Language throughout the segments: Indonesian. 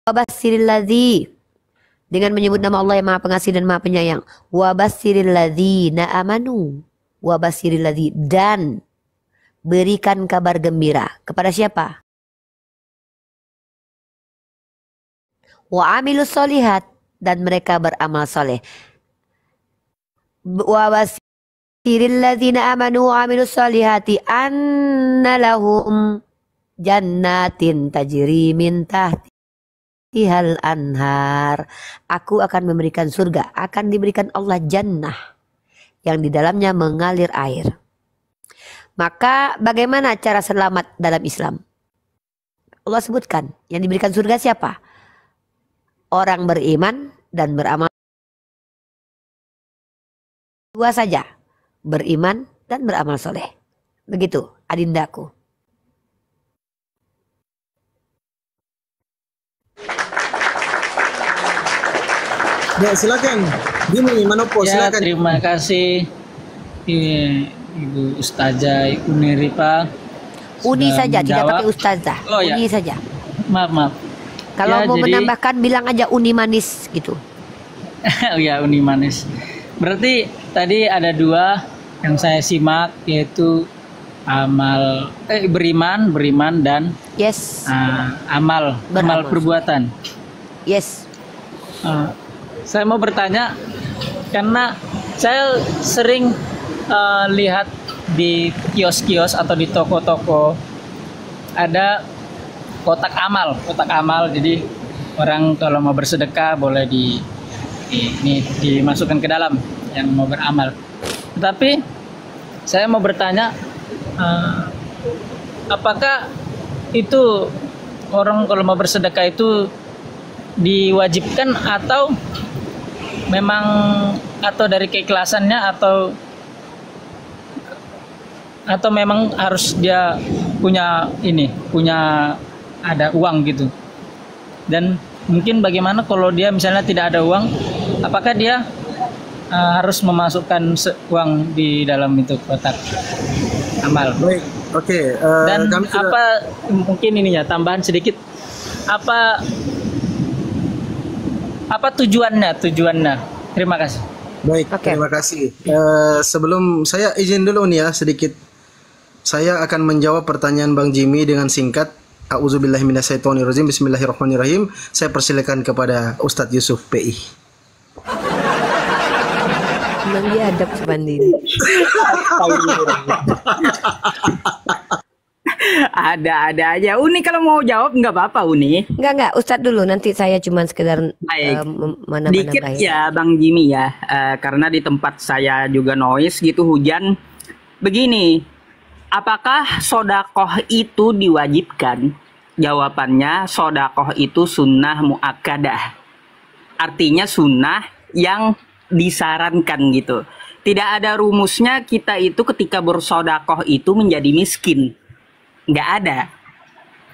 Wabassiril ladzi, dengan menyebut nama Allah yang Maha Pengasih dan Maha Penyayang. Wabassiril ladzina amanu. Wabassiril ladzi, dan berikan kabar gembira kepada siapa? Wa amilus solihat, dan mereka beramal soleh. Wabassiril ladzina amanu wa amilus solihati anna lahum jannatin tajri min tahtihal anhar. Aku akan memberikan surga, akan diberikan Allah jannah yang di dalamnya mengalir air. Maka bagaimana cara selamat dalam Islam? Allah sebutkan yang diberikan surga siapa? Orang beriman dan beramal. Dua saja, beriman dan beramal soleh. Begitu adindaku. Ya, silakan. Gini, Manopo, Ya, silakan. terima kasih Ibu Ustazah Uniripa. Uni sudah saja, tidak menjawab. pakai ustazah. Oh, ya. Uni saja. Maaf. Kalau Ya, mau jadi- menambahkan bilang aja uni manis gitu. Oh ya, uni manis. Berarti tadi ada dua yang saya simak, yaitu beriman dan Yes, amal Beramal. perbuatan. yes. Saya mau bertanya karena saya sering lihat di kios-kios atau di toko-toko ada kotak amal. Jadi orang kalau mau bersedekah boleh dimasukkan ke dalam yang mau beramal. Tetapi saya mau bertanya, apakah itu orang kalau mau bersedekah itu diwajibkan atau memang atau dari keikhlasannya atau memang harus dia punya ada uang gitu. Dan mungkin bagaimana kalau dia misalnya tidak ada uang, apakah dia harus memasukkan uang di dalam itu kotak amal? Baik, oke. Dan Kami sudah... apa mungkin ininya tambahan sedikit, apa tujuannya? Terima kasih. Baik, Oke. terima kasih. Sebelum saya izin dulu nih ya sedikit. Saya akan menjawab pertanyaan Bang Jimmy dengan singkat. A'udzubillahi minasyaitonirrajim. Bismillahirrahmanirrahim. Saya persilakan kepada Ustadz Yusuf PI. Memang dia adab sebanding. Ada aja. Uni kalau mau jawab nggak apa-apa Uni. Enggak, Ustadz dulu. Nanti saya cuma sekedar Baik. mana-mana Dikit baik. ya Bang Jimmy ya. Karena di tempat saya juga noise gitu hujan. Begini, apakah sodakoh itu diwajibkan? Jawabannya sodakoh itu sunnah muakkadah. Artinya sunnah yang disarankan gitu. Tidak ada rumusnya kita itu ketika bersodakoh itu menjadi miskin. Nggak ada.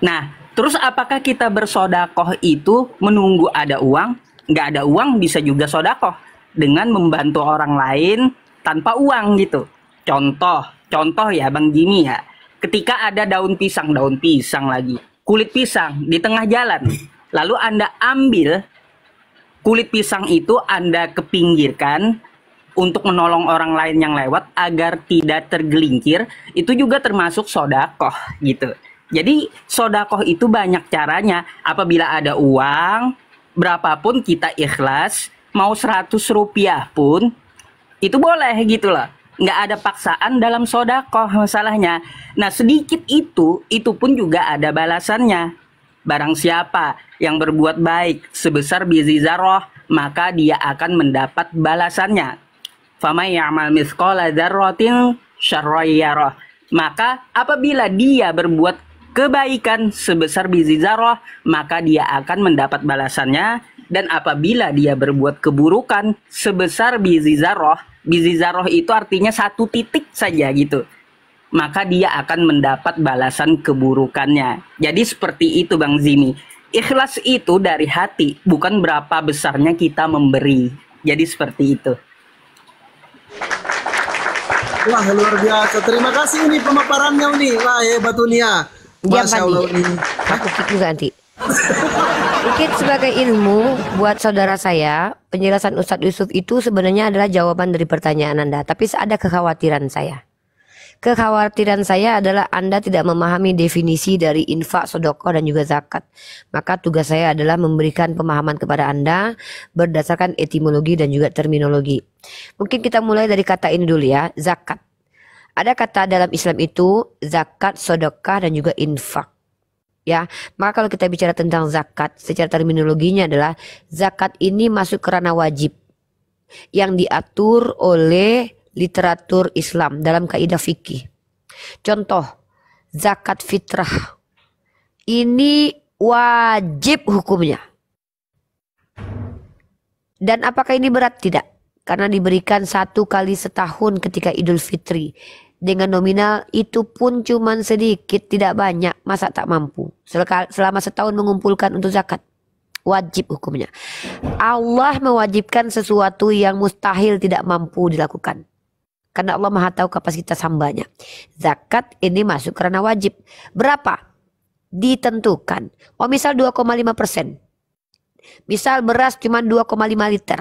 Nah, terus apakah kita bersodakoh itu menunggu ada uang? Nggak ada uang bisa juga sodakoh dengan membantu orang lain tanpa uang gitu. Contoh ya Bang Jimmy ya. Ketika ada daun pisang lagi, kulit pisang di tengah jalan, lalu Anda ambil kulit pisang itu, Anda kepinggirkan untuk menolong orang lain yang lewat agar tidak tergelincir, itu juga termasuk sodakoh gitu. Jadi sodakoh itu banyak caranya. Apabila ada uang, berapapun kita ikhlas, mau 100 rupiah pun, itu boleh gitu loh. Nggak ada paksaan dalam sodakoh masalahnya. Nah sedikit itu pun juga ada balasannya. Barang siapa yang berbuat baik sebesar biji zarrah, maka dia akan mendapat balasannya. Famay ya'mal mithqala dzarratin syarran yarah. Maka apabila dia berbuat kebaikan sebesar biji zarrah, maka dia akan mendapat balasannya. Dan apabila dia berbuat keburukan sebesar biji zarrah itu artinya 1 titik saja gitu, maka dia akan mendapat balasan keburukannya. Jadi seperti itu Bang Zimi. Ikhlas itu dari hati, bukan berapa besarnya kita memberi. Jadi seperti itu. Wah, luar biasa. Terima kasih Uni pemaparannya Uni. Wah, hebat Uni ya. Diam Masya Allah Pandi. Uni. Aku kick juga nanti. Mungkin sebagai ilmu buat saudara saya, penjelasan Ustadz Yusuf itu sebenarnya adalah jawaban dari pertanyaan Anda. Tapi ada kekhawatiran saya. Kekhawatiran saya adalah Anda tidak memahami definisi dari infak, sedekah, dan juga zakat. Maka tugas saya adalah memberikan pemahaman kepada Anda berdasarkan etimologi dan juga terminologi. Mungkin kita mulai dari kata ini dulu ya, zakat. Ada kata dalam Islam itu zakat, sedekah, dan juga infak. Ya, maka kalau kita bicara tentang zakat, secara terminologinya adalah zakat ini masuk ke ranah wajib yang diatur oleh literatur Islam dalam kaidah fikih. Contoh, zakat fitrah ini wajib hukumnya. Dan apakah ini berat? Tidak, karena diberikan 1 kali setahun ketika Idul Fitri. Dengan nominal itu pun cuman sedikit, tidak banyak, masa tak mampu. Selama setahun mengumpulkan untuk zakat, wajib hukumnya. Allah mewajibkan sesuatu yang mustahil tidak mampu dilakukan. Karena Allah Maha tahu kapasitas hambanya. Zakat ini masuk karena wajib. Berapa? Ditentukan. Oh, misal 2,5%. Misal beras cuma 2,5 liter.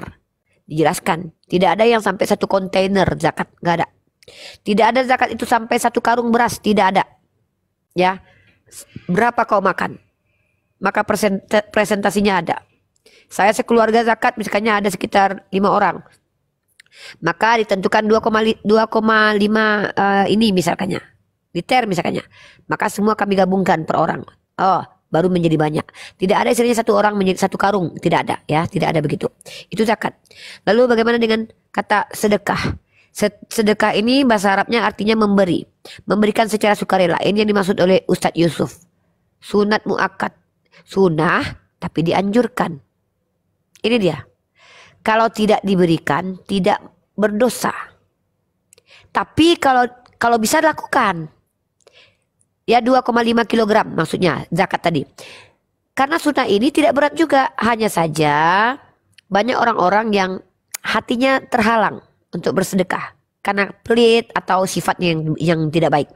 Dijelaskan. Tidak ada yang sampai 1 kontainer zakat. Nggak ada. Tidak ada zakat itu sampai 1 karung beras. Tidak ada. Ya. Berapa kau makan? Maka presentasinya ada. Saya sekeluarga zakat misalnya ada sekitar 5 orang. Maka ditentukan 2,5 ini misalkannya. Liter misalkannya. Maka semua kami gabungkan per orang. Oh, baru menjadi banyak. Tidak ada istilahnya 1 orang menjadi 1 karung. Tidak ada ya. Tidak ada begitu. Itu zakat. Lalu bagaimana dengan kata sedekah? Sedekah ini bahasa Arabnya artinya memberi. Memberikan secara sukarela. Ini yang dimaksud oleh Ustadz Yusuf. Sunat muakkad. Sunnah tapi dianjurkan. Ini dia. Kalau tidak diberikan tidak berdosa. Tapi kalau bisa lakukan. Ya 2,5 kilogram maksudnya zakat tadi. Karena sunnah ini tidak berat juga. Hanya saja banyak orang-orang yang hatinya terhalang untuk bersedekah. Karena pelit atau sifatnya yang tidak baik.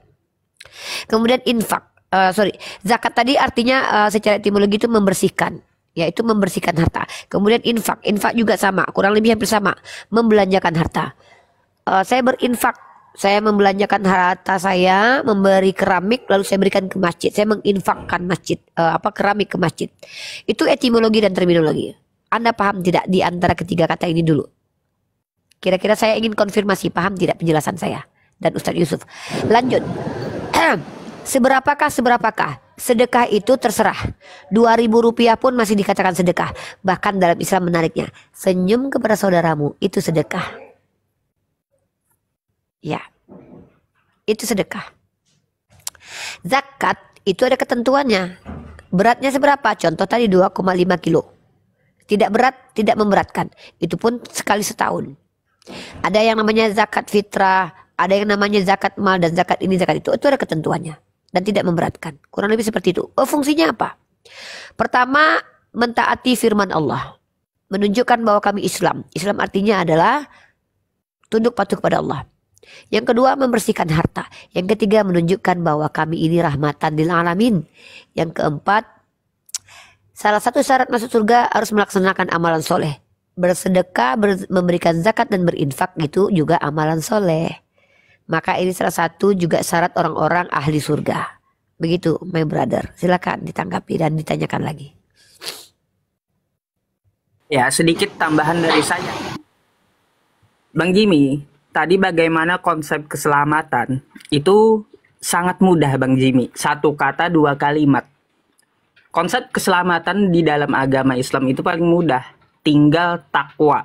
Kemudian infak. Zakat tadi artinya secara etimologi itu membersihkan. Yaitu membersihkan harta. Kemudian infak. Infak juga sama. Kurang lebih hampir sama. Membelanjakan harta. Saya berinfak. Saya membelanjakan harta saya. Memberi keramik. Lalu saya berikan ke masjid. Saya menginfakkan masjid. Keramik ke masjid. Itu etimologi dan terminologi. Anda paham tidak di antara ketiga kata ini dulu? Kira-kira saya ingin konfirmasi. Paham tidak penjelasan saya? Dan Ustadz Yusuf. Lanjut. Seberapakah? Sedekah itu terserah. 2.000 rupiah pun masih dikatakan sedekah. Bahkan dalam Islam menariknya. Senyum kepada saudaramu itu sedekah. Ya. Itu sedekah. Zakat itu ada ketentuannya. Beratnya seberapa? Contoh tadi 2,5 kilo. Tidak berat, tidak memberatkan. Itu pun sekali setahun. Ada yang namanya zakat fitrah. Ada yang namanya zakat mal dan zakat ini, zakat itu. Itu ada ketentuannya. Dan tidak memberatkan. Kurang lebih seperti itu. Fungsinya apa? Pertama, mentaati firman Allah. Menunjukkan bahwa kami Islam. Islam artinya adalah tunduk patuh kepada Allah. Yang kedua, membersihkan harta. Yang ketiga, menunjukkan bahwa kami ini rahmatan lil alamin. Yang keempat, salah satu syarat masuk surga harus melaksanakan amalan soleh. Bersedekah, memberikan zakat dan berinfak itu juga amalan soleh. Maka ini salah satu juga syarat orang-orang ahli surga. Begitu, my brother. Silakan ditanggapi dan ditanyakan lagi. Ya, sedikit tambahan dari saya. Bang Jimmy, tadi bagaimana konsep keselamatan? Itu sangat mudah Bang Jimmy. 1 kata 2 kalimat. Konsep keselamatan di dalam agama Islam itu paling mudah. Tinggal takwa.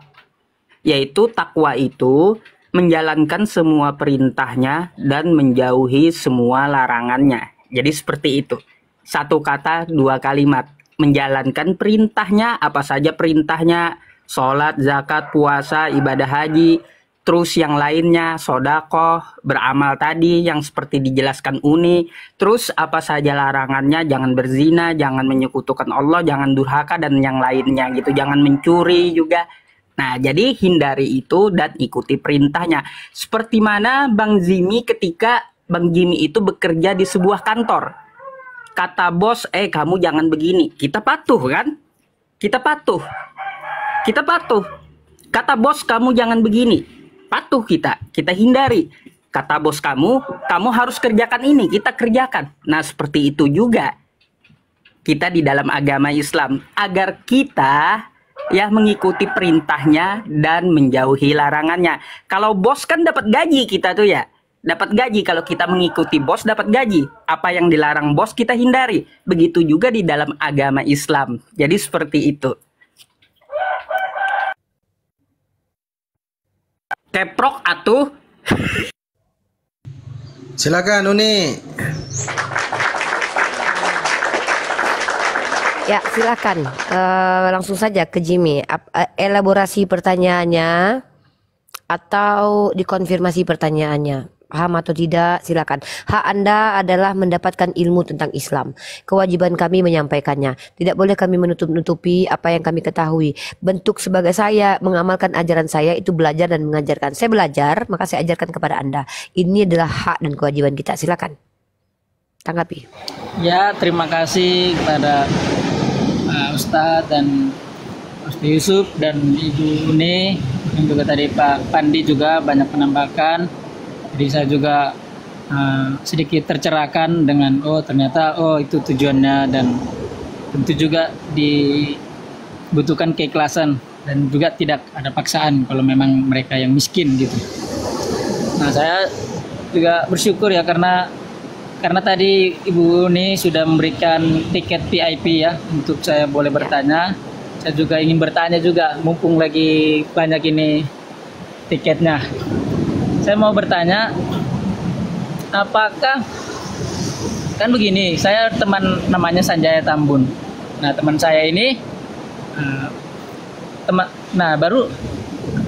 Yaitu takwa itu menjalankan semua perintahnya dan menjauhi semua larangannya. Jadi seperti itu. 1 kata 2 kalimat. Menjalankan perintahnya, apa saja perintahnya. Sholat, zakat, puasa, ibadah haji. Terus yang lainnya, sodakoh, beramal tadi yang seperti dijelaskan Uni. Terus apa saja larangannya, jangan berzina, jangan menyekutukan Allah, jangan durhaka dan yang lainnya gitu. Jangan mencuri juga. Nah, jadi hindari itu dan ikuti perintahnya. Seperti mana Bang Jimmy ketika Bang Jimmy itu bekerja di sebuah kantor. Kata bos, kamu jangan begini. Kita patuh kan? Kita patuh. Kita patuh. Kata bos, kamu jangan begini. Patuh kita. Kita hindari. Kata bos kamu harus kerjakan ini. Kita kerjakan. Nah, seperti itu juga kita di dalam agama Islam. Agar kita ya mengikuti perintahnya dan menjauhi larangannya. Kalau bos kan dapat gaji kita tuh ya. Dapat gaji, kalau kita mengikuti bos dapat gaji. Apa yang dilarang bos kita hindari. Begitu juga di dalam agama Islam. Jadi seperti itu. Keprok atuh. Silakan Uni. Ya, silakan. Langsung saja ke Jimmy. Elaborasi pertanyaannya atau dikonfirmasi pertanyaannya. Paham atau tidak, silakan. Hak Anda adalah mendapatkan ilmu tentang Islam. Kewajiban kami menyampaikannya. Tidak boleh kami menutup-nutupi apa yang kami ketahui. Bentuk sebagai saya mengamalkan ajaran saya itu belajar dan mengajarkan. Saya belajar, maka saya ajarkan kepada Anda. Ini adalah hak dan kewajiban kita. Silakan. Tanggapi. Ya, terima kasih kepada Ustadz dan Ustadz Yusuf dan Ibu Uni, dan juga tadi Pak Pandi juga banyak menambahkan. Jadi saya juga sedikit tercerahkan dengan ternyata itu tujuannya, dan tentu juga dibutuhkan keikhlasan dan juga tidak ada paksaan kalau memang mereka yang miskin gitu. Nah, saya juga bersyukur ya karena tadi Ibu Uni sudah memberikan tiket VIP ya untuk saya boleh bertanya. Saya juga ingin bertanya juga, mumpung lagi banyak ini tiketnya. Saya mau bertanya, apakah, kan begini, saya teman namanya Sanjaya Tambun. Nah, teman saya ini baru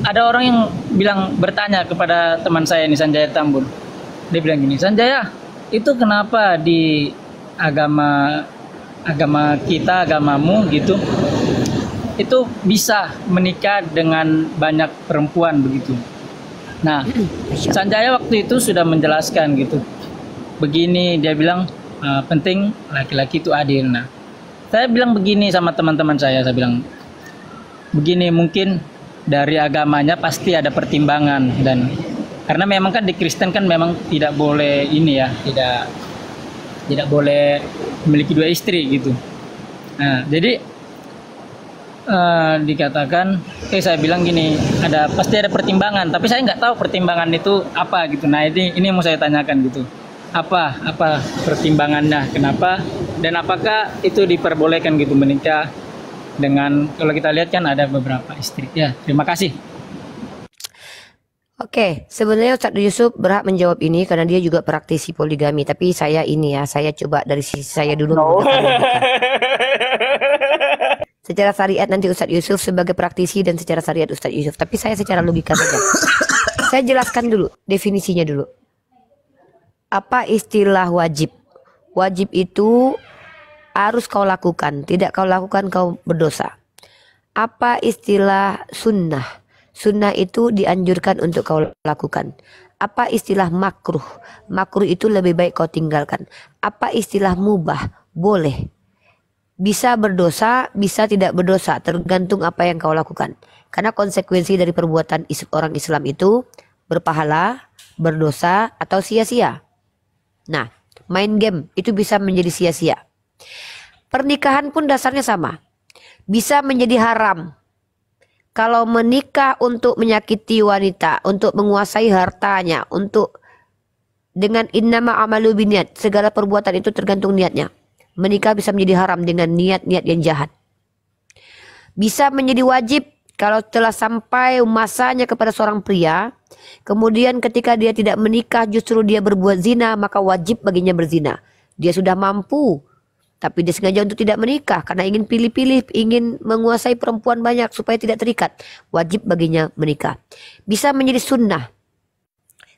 ada orang yang bilang bertanya kepada teman saya ini, Sanjaya Tambun. Dia bilang gini, Sanjaya, itu kenapa di agama kita, agamamu gitu, itu bisa menikah dengan banyak perempuan begitu. Nah, Sanjaya waktu itu sudah menjelaskan gitu. Begini, dia bilang penting laki-laki itu adil. Nah, saya bilang begini sama teman-teman saya bilang begini, mungkin dari agamanya pasti ada pertimbangan, dan karena memang kan di Kristen kan memang tidak boleh ini ya, tidak boleh memiliki 2 istri gitu. Nah, jadi dikatakan, saya bilang gini, pasti ada pertimbangan, tapi saya nggak tahu pertimbangan itu apa gitu. Nah, ini mau saya tanyakan gitu, apa pertimbangannya, kenapa, dan apakah itu diperbolehkan gitu menikah dengan, kalau kita lihat kan ada beberapa istri ya. Terima kasih. Oke, sebenarnya Ustadz Yusuf berhak menjawab ini karena dia juga praktisi poligami. Tapi saya saya coba dari sisi saya dulu. Secara syariat nanti Ustadz Yusuf sebagai praktisi, dan secara syariat Ustadz Yusuf. Tapi saya secara logika saja. Saya jelaskan dulu definisinya dulu. Apa istilah wajib? Wajib itu harus kau lakukan. Tidak kau lakukan kau berdosa. Apa istilah sunnah? Sunnah itu dianjurkan untuk kau lakukan. Apa istilah makruh? Makruh itu lebih baik kau tinggalkan. Apa istilah mubah? Boleh. Bisa berdosa, bisa tidak berdosa, tergantung apa yang kau lakukan. Karena konsekuensi dari perbuatan orang Islam itu berpahala, berdosa, atau sia-sia. Nah, main game itu bisa menjadi sia-sia. Pernikahan pun dasarnya sama. Bisa menjadi haram. Kalau menikah untuk menyakiti wanita, untuk menguasai hartanya, untuk dengan innama amalu biniat, segala perbuatan itu tergantung niatnya. Menikah bisa menjadi haram dengan niat-niat yang jahat. Bisa menjadi wajib kalau telah sampai masanya kepada seorang pria, kemudian ketika dia tidak menikah justru dia berbuat zina, maka wajib baginya berzina. Dia sudah mampu, tapi dia sengaja untuk tidak menikah karena ingin pilih-pilih, ingin menguasai perempuan banyak supaya tidak terikat. Wajib baginya menikah. Bisa menjadi sunnah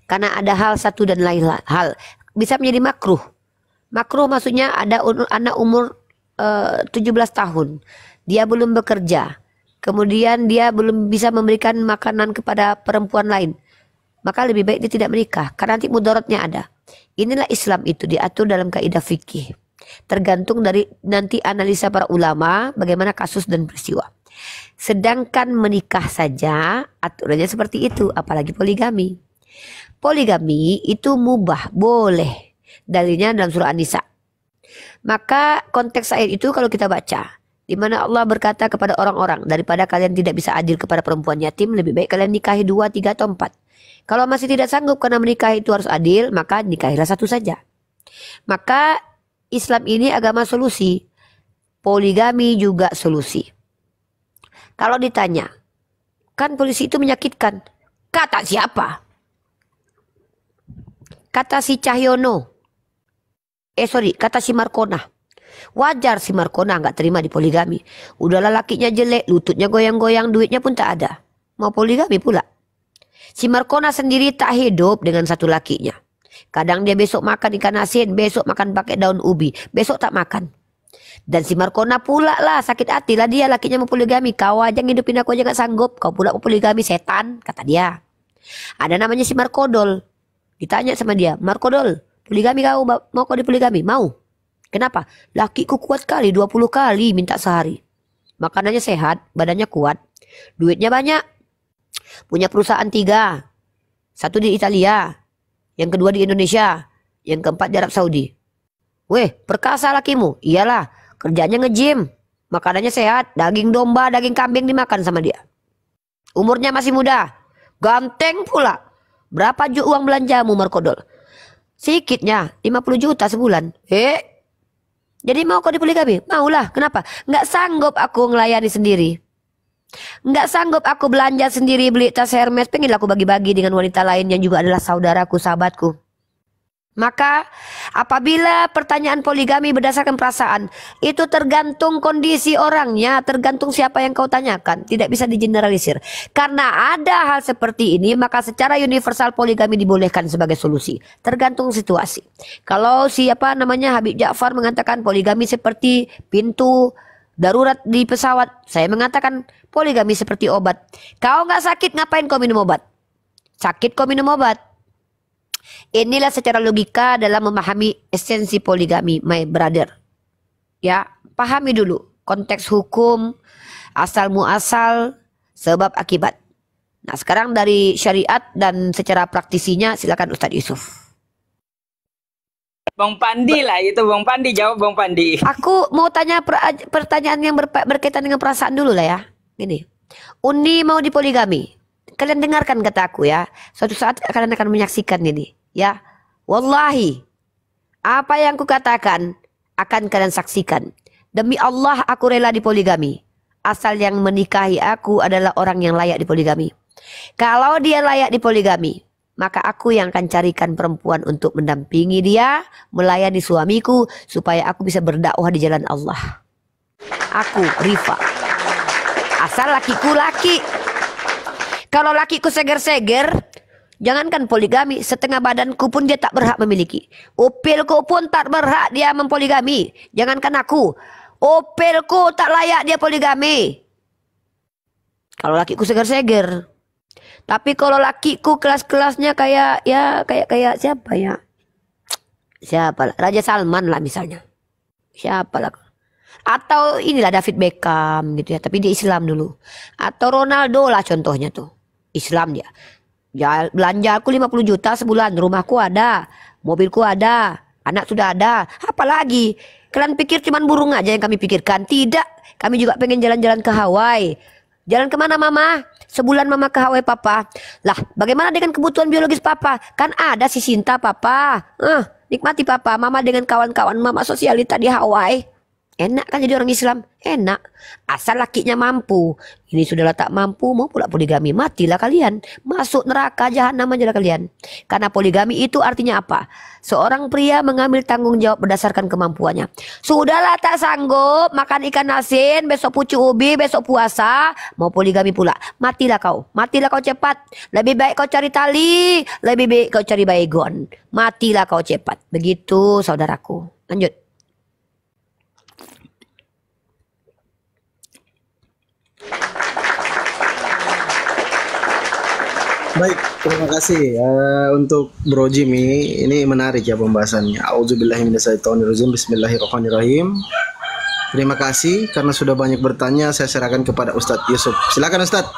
karena ada hal satu dan lain hal. Bisa menjadi makruh. Makruh maksudnya ada anak umur 17 tahun. Dia belum bekerja. Kemudian dia belum bisa memberikan makanan kepada perempuan lain. Maka lebih baik dia tidak menikah. Karena nanti mudaratnya ada. Inilah Islam itu diatur dalam kaidah fikih. Tergantung dari nanti analisa para ulama bagaimana kasus dan peristiwa. Sedangkan menikah saja aturannya seperti itu, apalagi poligami. Poligami itu mubah, boleh. Dalilnya dalam surah An-Nisa. Maka konteks ayat itu kalau kita baca, di mana Allah berkata kepada orang-orang, daripada kalian tidak bisa adil kepada perempuan yatim, lebih baik kalian nikahi 2, 3, atau 4. Kalau masih tidak sanggup karena menikah itu harus adil, maka nikahilah 1 saja. Maka Islam ini agama solusi. Poligami juga solusi. Kalau ditanya, kan polisi itu menyakitkan. Kata siapa? Kata si Cahyono. Kata si Markona. Wajar si Markona nggak terima di poligami. Udahlah lakinya jelek, lututnya goyang-goyang, duitnya pun tak ada. Mau poligami pula. Si Markona sendiri tak hidup dengan 1 lakinya. Kadang dia besok makan ikan asin, besok makan pakai daun ubi, besok tak makan. Dan si Markona pula lah sakit hati lah dia, lakinya mau poligami. Kau aja ngidupin aku aja gak sanggup, kau pula mau poligami, setan, kata dia. Ada namanya si Markodol. Ditanya sama dia, Markodol, poligami kau mau kau dipoligami? Mau. Kenapa? Lakiku kuat kali, 20 kali minta sehari. Makanannya sehat, badannya kuat, duitnya banyak. Punya perusahaan 3. 1 di Italia, yang kedua di Indonesia, yang keempat di Arab Saudi. Weh, perkasa lakimu. Iyalah, kerjanya nge-gym, makanannya sehat, daging domba, daging kambing dimakan sama dia. Umurnya masih muda, ganteng pula. Berapa uang belanjamu Markodol? Sikitnya 50 juta sebulan. Jadi mau kau dipoligami? Maulah. Kenapa? Nggak sanggup aku ngelayani sendiri. Nggak sanggup aku belanja sendiri, beli tas Hermes, pengen aku bagi-bagi dengan wanita lain yang juga adalah saudaraku, sahabatku. Maka apabila pertanyaan poligami berdasarkan perasaan, itu tergantung kondisi orangnya, tergantung siapa yang kau tanyakan, tidak bisa digeneralisir. Karena ada hal seperti ini, maka secara universal poligami dibolehkan sebagai solusi, tergantung situasi. Kalau Habib Ja'far mengatakan poligami seperti pintu darurat di pesawat, saya mengatakan poligami seperti obat. Kau nggak sakit, ngapain kau minum obat? Sakit kau minum obat. Inilah secara logika dalam memahami esensi poligami, my brother. Ya, pahami dulu konteks hukum, asal muasal, sebab akibat. Nah, sekarang dari syariat dan secara praktisinya silakan Ustadz Yusuf. Bang Pandi lah itu, Bang Pandi jawab, Bang Pandi. Aku mau tanya pertanyaan yang berkaitan dengan perasaan dulu lah ya. Gini, Uni mau dipoligami. Kalian dengarkan kata aku ya. Suatu saat kalian akan menyaksikan ini. Ya, wallahi, apa yang kukatakan akan kalian saksikan. Demi Allah aku rela dipoligami. Asal yang menikahi aku adalah orang yang layak dipoligami. Kalau dia layak dipoligami, maka aku yang akan carikan perempuan untuk mendampingi dia, melayani suamiku, supaya aku bisa berdakwah di jalan Allah. Aku, Rifa. Asal lakiku laki. Kalau lakiku seger-seger, jangankan poligami, setengah badanku pun dia tak berhak memiliki. Upilku pun tak berhak dia mempoligami. Jangankan aku, upilku tak layak dia poligami. Kalau lakiku seger-seger. Tapi kalau lakiku kelas-kelasnya kayak siapa ya? Siapa lah? Raja Salman lah misalnya. Siapa lah? Atau inilah David Beckham gitu ya, tapi dia Islam dulu. Atau Ronaldo lah contohnya tuh. Islam dia. Ya, belanja aku 50 juta sebulan, rumahku ada, mobilku ada, anak sudah ada. Apalagi? Kalian pikir cuman burung aja yang kami pikirkan? Tidak, kami juga pengen jalan-jalan ke Hawaii. Jalan kemana mama? Sebulan mama ke Hawaii papa. Lah, bagaimana dengan kebutuhan biologis papa? Kan ada si Sinta papa. Nikmati papa, mama dengan kawan-kawan mama sosialita di Hawaii. Enak kan jadi orang Islam? Enak. Asal lakinya mampu. Ini sudahlah tak mampu, mau pula poligami. Matilah kalian. Masuk neraka jahanam aja lah kalian. Karena poligami itu artinya apa? Seorang pria mengambil tanggung jawab berdasarkan kemampuannya. Sudahlah tak sanggup makan ikan asin, besok pucuk ubi, besok puasa, mau poligami pula. Matilah kau. Matilah kau cepat. Lebih baik kau cari tali, lebih baik kau cari baygon. Matilah kau cepat. Begitu saudaraku. Lanjut. Baik, terima kasih untuk Bro Jimmy. Ini menarik ya pembahasannya. Auzubillahiminasyaitonirrajim. Bismillahirrahmanirrahim. Terima kasih karena sudah banyak bertanya. Saya serahkan kepada Ustadz Yusuf. Silakan Ustadz.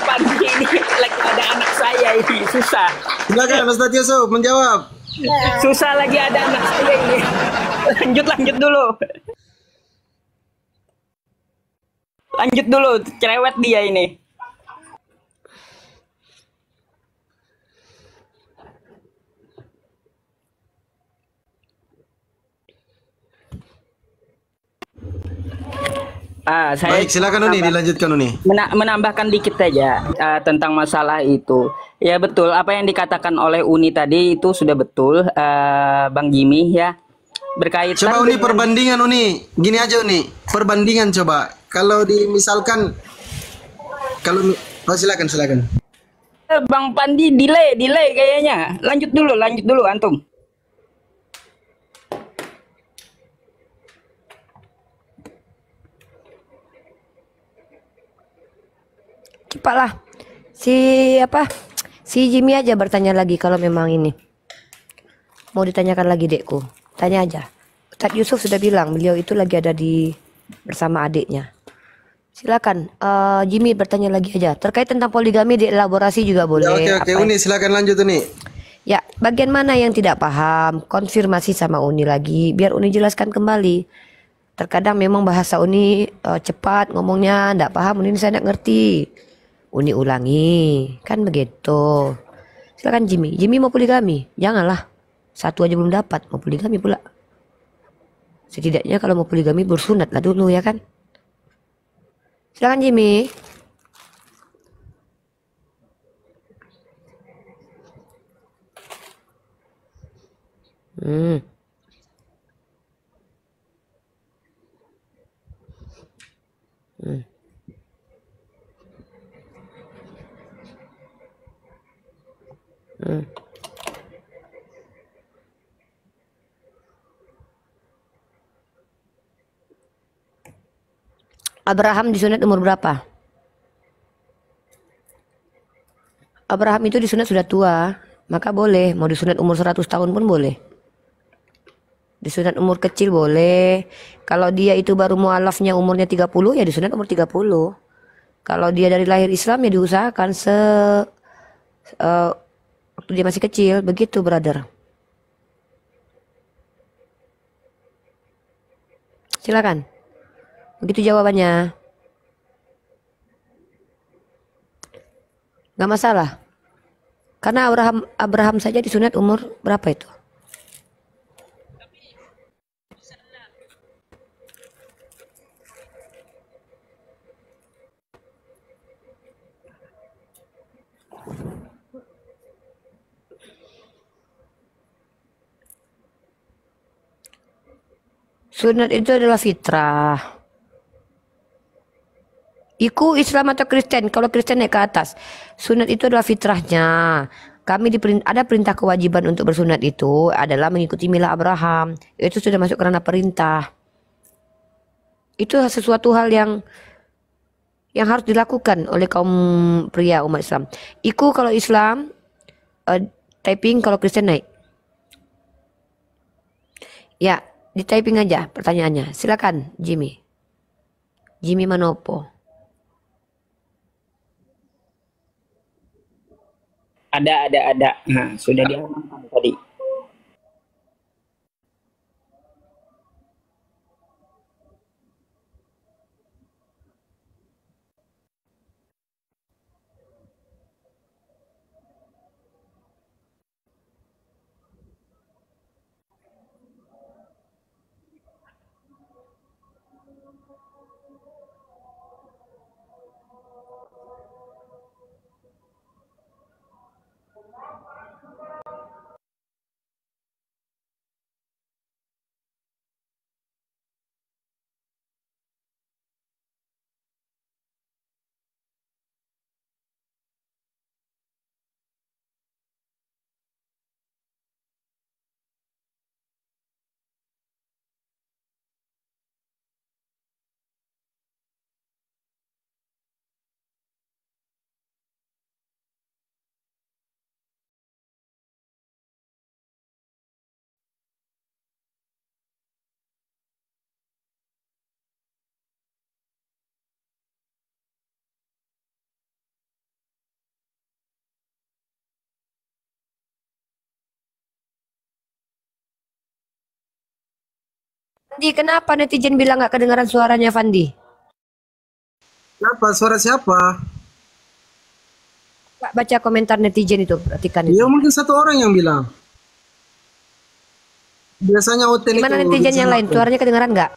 Pagi ini lagi ada anak saya ini susah. Silakan Ustadz Yusuf menjawab. Susah lagi ada anak saya ini. Lanjut dulu. Lanjut dulu, cerewet dia ini. Saya Baik, silakan Uni, dilanjutkan Uni. menambahkan dikit saja tentang masalah itu. Ya betul, apa yang dikatakan oleh Uni tadi itu sudah betul, Bang Jimmy ya. Berkaitan Coba Uni dengan perbandingan Uni. Gini aja Uni, perbandingan coba. Kalau misalkan kalau silakan. Bang Pandi delay kayaknya. Lanjut dulu antum. Cepatlah. Si apa? Si Jimmy aja bertanya lagi kalau memang ini. Mau ditanyakan lagi dekku. Tanya aja. Ustadz Yusuf sudah bilang beliau itu lagi ada di bersama adiknya. Silakan Jimmy bertanya lagi aja. Terkait tentang poligami dielaborasi juga Ya, boleh. oke Uni, silakan lanjut Uni. Ya, bagian mana yang tidak paham? Konfirmasi sama Uni lagi biar Uni jelaskan kembali. Terkadang memang bahasa Uni cepat ngomongnya, ndak paham Uni saya ndak ngerti. Uni ulangi, kan begitu. Silakan Jimmy. Jimmy mau poligami? Janganlah. Satu aja belum dapat, mau poligami pula. Setidaknya kalau mau poligami bersunat lah dulu ya kan. Silakan Jimmy. Hmm. Hmm. Hmm. Abraham disunat umur berapa? Abraham itu disunat sudah tua, maka boleh. Mau disunat umur 100 tahun pun boleh. Disunat umur kecil boleh. Kalau dia itu baru mualafnya umurnya 30, ya disunat umur 30. Kalau dia dari lahir Islam ya diusahakan waktu dia masih kecil. Begitu, brother. Silakan. Begitu jawabannya. Nggak masalah. Karena Abraham saja disunat umur berapa itu? Sunat itu adalah fitrah. Iku Islam atau Kristen? Kalau Kristen naik ke atas. Sunat itu adalah fitrahnya. Kami ada perintah kewajiban untuk bersunat itu adalah mengikuti milah Abraham. Itu sudah masuk kerana perintah. Itu sesuatu hal yang harus dilakukan oleh kaum pria umat Islam. Iku kalau Islam, typing, kalau Kristen naik. Ya, di typing aja pertanyaannya. Silakan Jimmy. Jimmy Manopo. Ada. Nah, sudah diamankan tadi. Fandi, kenapa netizen bilang nggak kedengaran suaranya Fandi? Siapa? Suara siapa? Pak, baca komentar netizen itu, perhatikan Ya itu. mungkin satu orang yang bilang. Biasanya Oten Gimana itu netizen yang biasanya lain? Oten. Suaranya kedengaran nggak?